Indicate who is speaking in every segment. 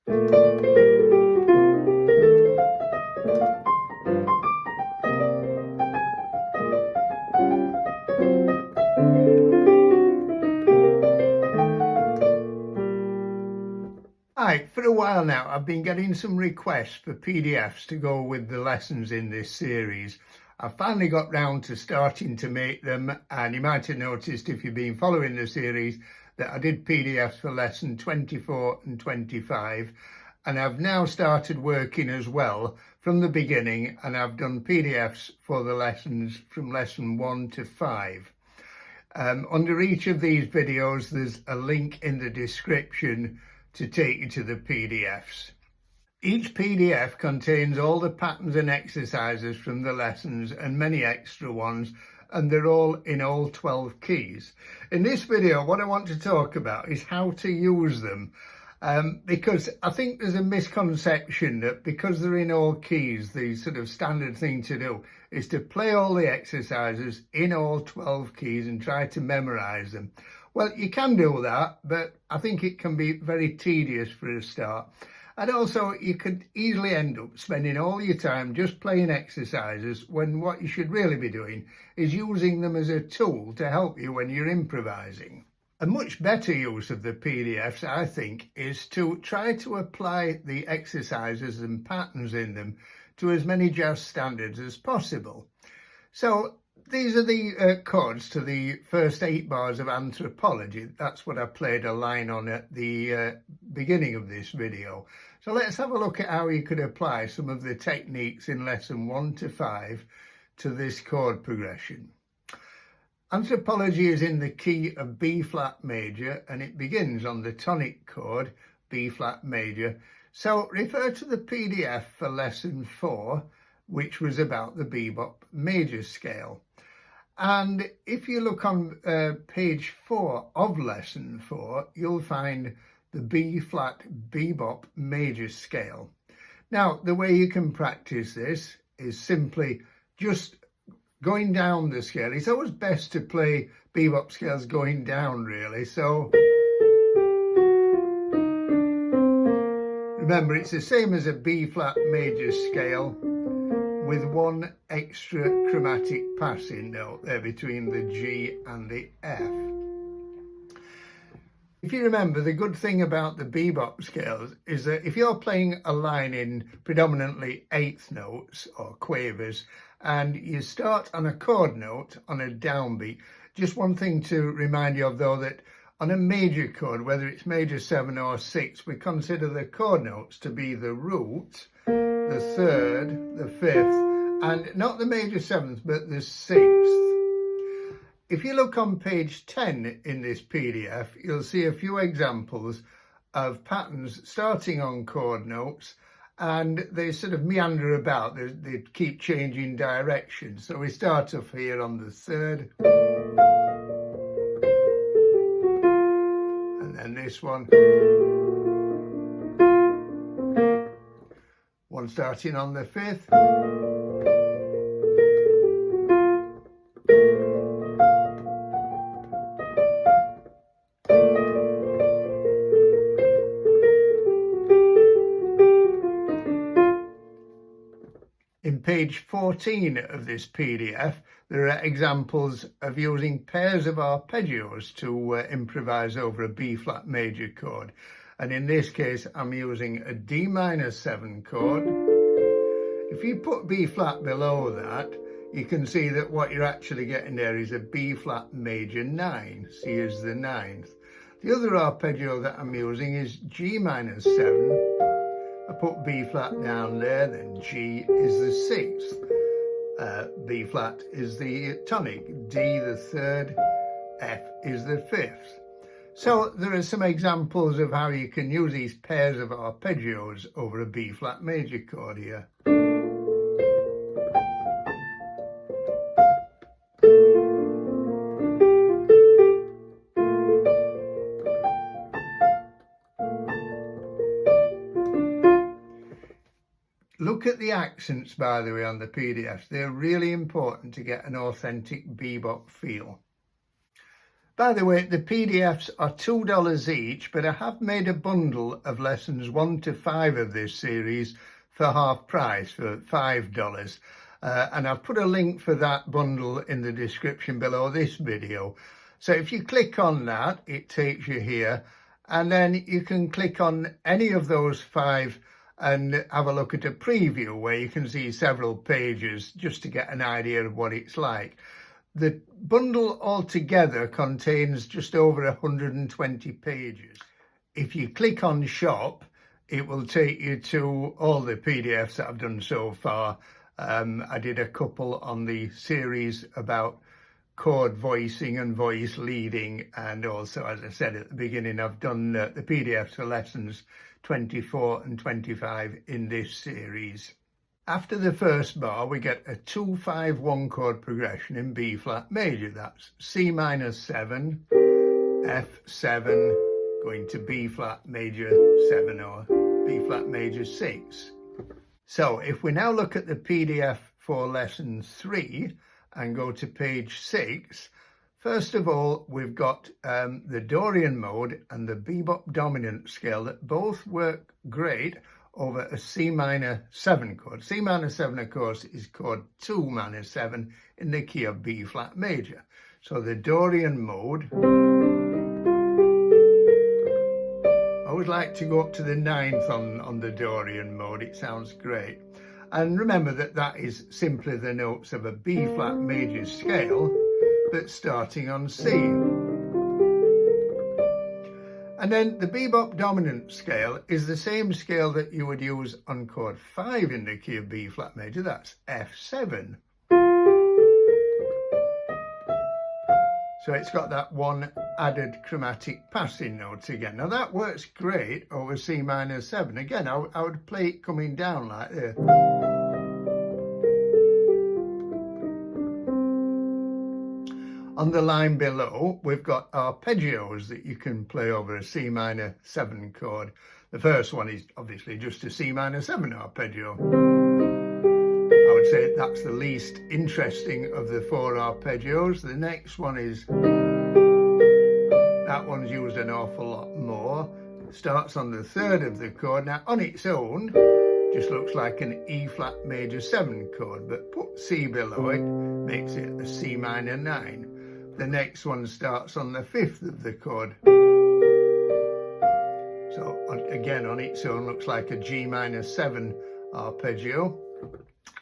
Speaker 1: Right, for a while now, I've been getting some requests for PDFs to go with the lessons in this series. I finally got round to starting to make them, and you might have noticed if you've been following the series that I did PDFs for lesson 24 and 25, and I've now started working as well from the beginning, and I've done PDFs for the lessons from lesson 1 to 5. Under each of these videos, there's a link in the description to take you to the PDFs. Each PDF contains all the patterns and exercises from the lessons and many extra ones, and they're all in all 12 keys. In this video, what I want to talk about is how to use them, because I think there's a misconception that because they're in all keys, the sort of standard thing to do is to play all the exercises in all 12 keys and try to memorize them. Well, you can do that, but I think it can be very tedious for a start. And also, you could easily end up spending all your time just playing exercises when what you should really be doing is using them as a tool to help you when you're improvising. A much better use of the PDFs, I think, is to try to apply the exercises and patterns in them to as many jazz standards as possible. So, these are the chords to the first 8 bars of Anthropology. That's what I played a line on at the beginning of this video. So let's have a look at how you could apply some of the techniques in lesson 1 to 5 to this chord progression. Anthropology is in the key of B flat major, and it begins on the tonic chord, B flat major. So refer to the PDF for lesson 4, which was about the bebop major scale. And if you look on page 4 of lesson 4, you'll find the B flat bebop major scale. Now, the way you can practice this is simply just going down the scale. It's always best to play bebop scales going down, really. So remember, it's the same as a B flat major scale, with one extra chromatic passing note there between the G and the F. If you remember, the good thing about the bebop scales is that if you're playing a line in predominantly eighth notes or quavers, and you start on a chord note on a downbeat, just one thing to remind you of though, that on a major chord, whether it's major 7 or 6, we consider the chord notes to be the root, the 3rd, the 5th, and not the major 7th, but the 6th. If you look on page 10 in this PDF, you'll see a few examples of patterns starting on chord notes, and they sort of meander about, they keep changing direction. So we start off here on the 3rd, and then this one starting on the 5th, in page 14 of this PDF, there are examples of using pairs of arpeggios to improvise over a B flat major chord. And in this case, I'm using a D minor 7 chord. If you put B flat below that, you can see that what you're actually getting there is a B flat major 9. C is the 9th. The other arpeggio that I'm using is G minor 7. I put B flat down there, then G is the 6th. B flat is the tonic, D the 3rd, F is the 5th. So there are some examples of how you can use these pairs of arpeggios over a B flat major chord here. Look at the accents, by the way, on the PDFs. They're really important to get an authentic bebop feel. By the way, the PDFs are $2 each, but I have made a bundle of lessons 1 to 5 of this series for half price, for $5. And I've put a link for that bundle in the description below this video. So if you click on that, it takes you here, and then you can click on any of those 5 and have a look at a preview where you can see several pages just to get an idea of what it's like. The bundle altogether contains just over 120 pages. If you click on shop, it will take you to all the PDFs that I've done so far. I did a couple on the series about chord voicing and voice leading, and also, as I said at the beginning, I've done the PDFs for lessons 24 and 25 in this series. After the first bar, we get a 2-5-1 chord progression in B flat major. That's C minor 7, F7, going to B flat major 7 or B flat major 6. So if we now look at the PDF for lesson 3 and go to page 6, first of all, we've got the Dorian mode and the Bebop dominant scale that both work great over a C minor 7 chord. C minor 7, of course, is chord 2 minor 7 in the key of B flat major. So the Dorian mode, I would like to go up to the 9th on the Dorian mode. It sounds great. And remember that that is simply the notes of a B flat major scale, but starting on C. And then the Bebop dominant scale is the same scale that you would use on chord 5 in the key of B flat major. That's F7. So it's got that one added chromatic passing note again. Now that works great over C minor 7. Again, I would play it coming down like this. On the line below, we've got arpeggios that you can play over a C minor 7 chord. The first one is obviously just a C minor 7 arpeggio. I would say that's the least interesting of the 4 arpeggios. The next one is, that one's used an awful lot more. Starts on the 3rd of the chord. Now on its own, just looks like an E flat major 7 chord, but put C below it, makes it a C minor 9. The next one starts on the 5th of the chord. So again, on its own, looks like a G minor 7 arpeggio.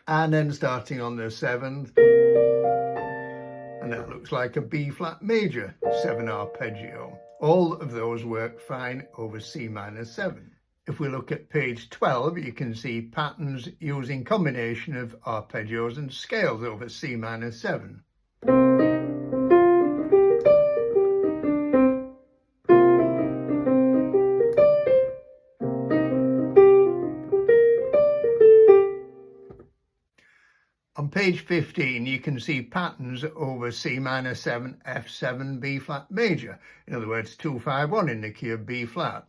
Speaker 1: And then starting on the 7th, and that looks like a B flat major 7 arpeggio. All of those work fine over C minor 7. If we look at page 12, you can see patterns using combination of arpeggios and scales over C minor 7. On page 15, you can see patterns over C minor 7, F7, B flat major. In other words, 2-5-1 in the key of B flat.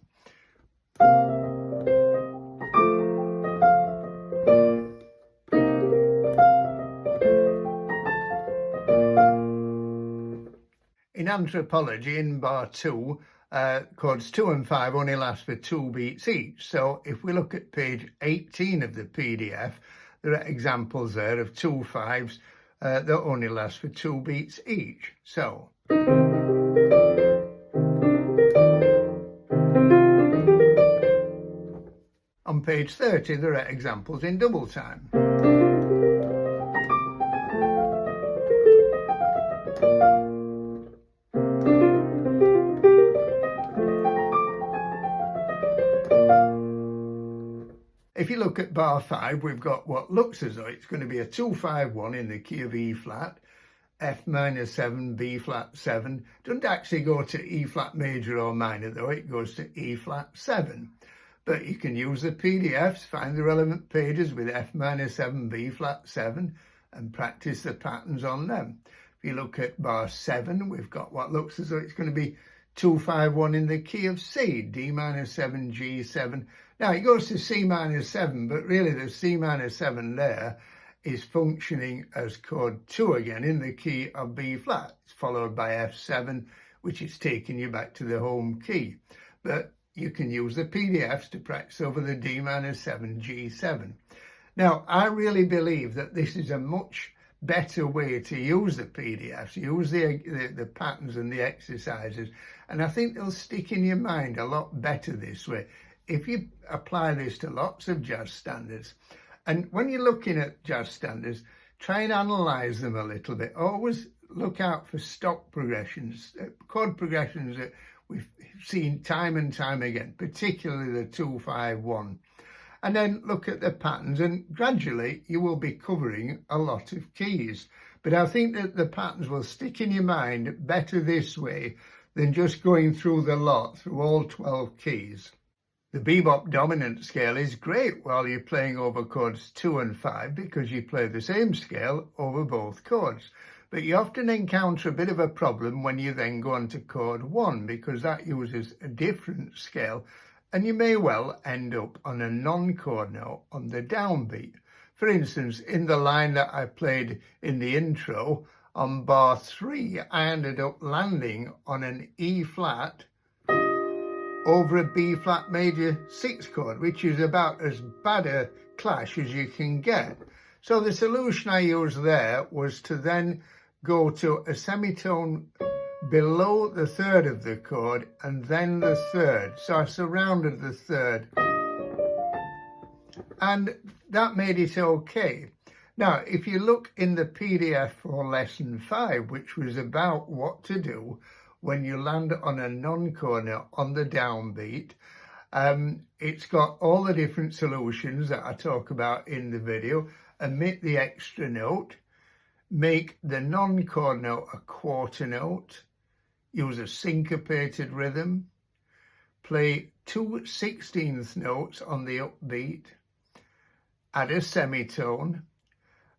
Speaker 1: In anthropology, in bar 2, chords 2 and 5 only last for 2 beats each. So if we look at page 18 of the PDF, there are examples there of 2 5s that only last for 2 beats each. So on page 30, there are examples in double time. If you look at bar 5, we've got what looks as though it's going to be a 2-5-1 in the key of E flat, F minor 7, B flat 7. Doesn't actually go to E flat major or minor though, it goes to E flat 7. But you can use the PDFs, find the relevant pages with F minor 7, B flat 7 and practice the patterns on them. If you look at bar 7, we've got what looks as though it's going to be 2-5-1 in the key of C, D minor 7, G 7. Now it goes to C minor 7, but really the C minor 7 there is functioning as chord 2 again in the key of B flat. It's followed by F7 which is taking you back to the home key. But you can use the PDFs to practice over the D-7 G7. Now, I really believe that this is a much better way to use the PDFs, use the patterns and the exercises, and I think they'll stick in your mind a lot better this way if you apply this to lots of jazz standards. And when you're looking at jazz standards, try and analyze them a little bit. Always look out for stock progressions, chord progressions that we've seen time and time again, particularly the 2-5-1. And then look at the patterns, and gradually you will be covering a lot of keys. But I think that the patterns will stick in your mind better this way than just going through the lot, through all 12 keys. The Bebop dominant scale is great while you're playing over chords 2 and 5 because you play the same scale over both chords. But you often encounter a bit of a problem when you then go on to chord 1 because that uses a different scale, and you may well end up on a non-chord note on the downbeat. For instance, in the line that I played in the intro, on bar 3, I ended up landing on an E flat over a B flat major 6 chord, which is about as bad a clash as you can get. So the solution I used there was to then go to a semitone below the third of the chord and then the third. So I surrounded the third, and that made it okay. Now, if you look in the PDF for lesson 5, which was about what to do when you land on a non-chord note on the downbeat, it's got all the different solutions that I talk about in the video. Omit the extra note, make the non-chord note a quarter note, use a syncopated rhythm, play 2 16th notes on the upbeat, add a semitone,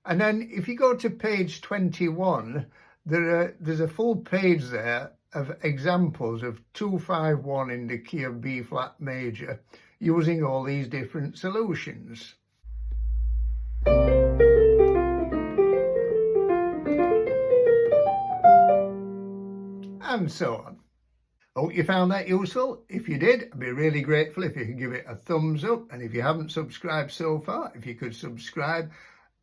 Speaker 1: and then if you go to page 21, there's a full page there of examples of 2-5-1 in the key of B flat major using all these different solutions. And so on. Hope you found that useful. If you did, I'd be really grateful if you could give it a thumbs up. And if you haven't subscribed so far, if you could subscribe.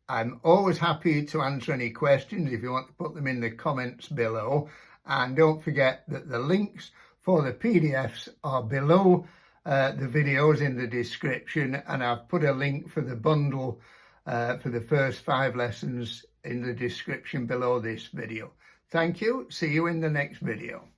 Speaker 1: I'm always happy to answer any questions if you want to put them in the comments below. And don't forget that the links for the PDFs are below the videos in the description. And I've put a link for the bundle for the first 5 lessons in the description below this video. Thank you. See you in the next video.